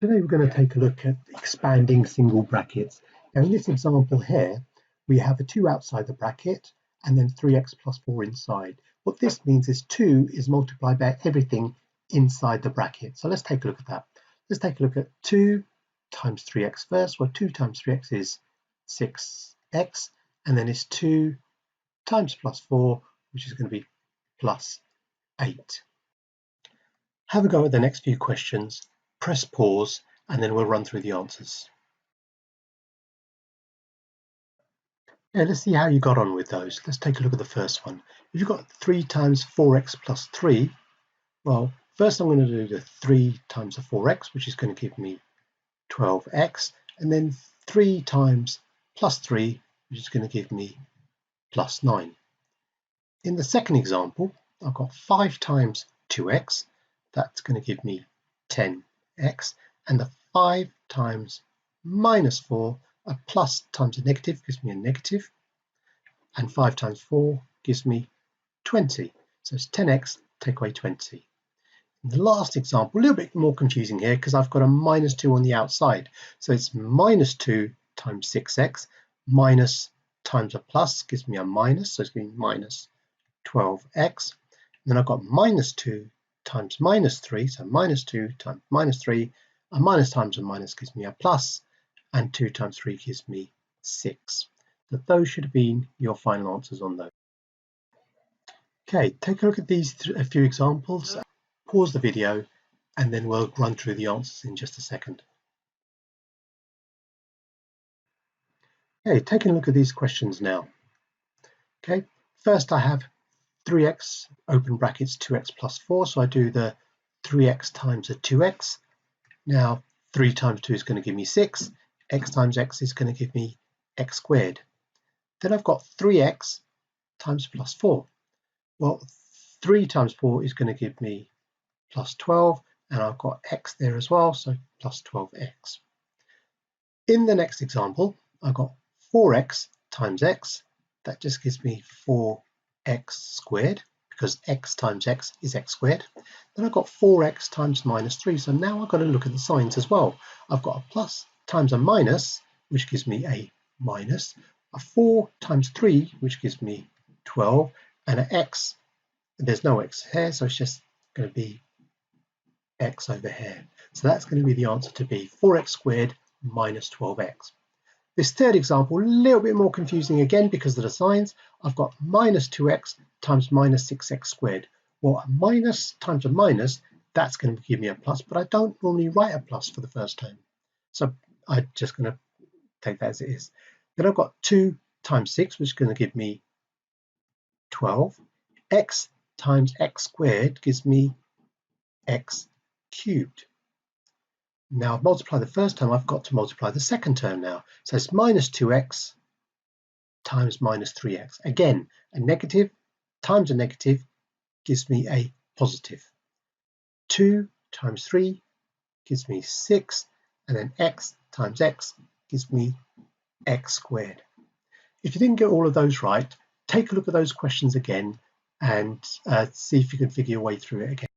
Today we're going to take a look at expanding single brackets. Now in this example here, we have a 2 outside the bracket and then 3x plus 4 inside. What this means is 2 is multiplied by everything inside the bracket. So let's take a look at that. Let's take a look at 2 times 3x first. Well, 2 times 3x is 6x, and then it's 2 times plus 4, which is going to be plus 8. Have a go at the next few questions, press pause, and then we'll run through the answers. Yeah, let's see how you got on with those. Let's take a look at the first one. If you've got 3 times 4x plus 3, well, first I'm going to do the 3 times the 4x, which is going to give me 12x, and then 3 times plus 3, which is going to give me plus 9. In the second example, I've got 5 times 2x, that's going to give me 10x, and the 5 times minus 4, a plus times a negative gives me a negative, and 5 times 4 gives me 20. So it's 10x, take away 20. In the last example, a little bit more confusing here because I've got a minus 2 on the outside. So it's minus 2 times 6x, minus times a plus gives me a minus, so it's going to be minus 12x. And then I've got minus 2 times minus 3, so minus 2 times minus 3, a minus times a minus gives me a plus, and 2 times 3 gives me 6. So those should have been your final answers on those. Okay, take a look at these a few examples, pause the video, and then we'll run through the answers in just a second. Okay, taking a look at these questions now. Okay, first I have 3x, open brackets, 2x plus 4, so I do the 3x times a 2x. Now 3 times 2 is going to give me 6, x times x is going to give me x squared. Then I've got 3x times plus 4. Well, 3 times 4 is going to give me plus 12, and I've got x there as well, so plus 12x. In the next example, I've got 4x times x. That just gives me 4x squared, because x times x is x squared. Then I've got 4x times minus 3, so now I've got to look at the signs as well. I've got a plus times a minus, which gives me a minus, a 4 times 3, which gives me 12, and an x, there's no x here, so it's just going to be x over here. So that's going to be the answer to be 4x squared minus 12x. This third example, a little bit more confusing again because of the signs. I've got minus 2x times minus 6x squared. Well, a minus times a minus, that's going to give me a plus, but I don't normally write a plus for the first time. So I'm just going to take that as it is. Then I've got 2 times 6, which is going to give me 12. X times x squared gives me x cubed. Now I've multiplied the first term, I've got to multiply the second term now. So it's minus 2x times minus 3x. Again, a negative times a negative gives me a positive. 2 times 3 gives me 6, and then x times x gives me x squared. If you didn't get all of those right, take a look at those questions again and see if you can figure your way through it again.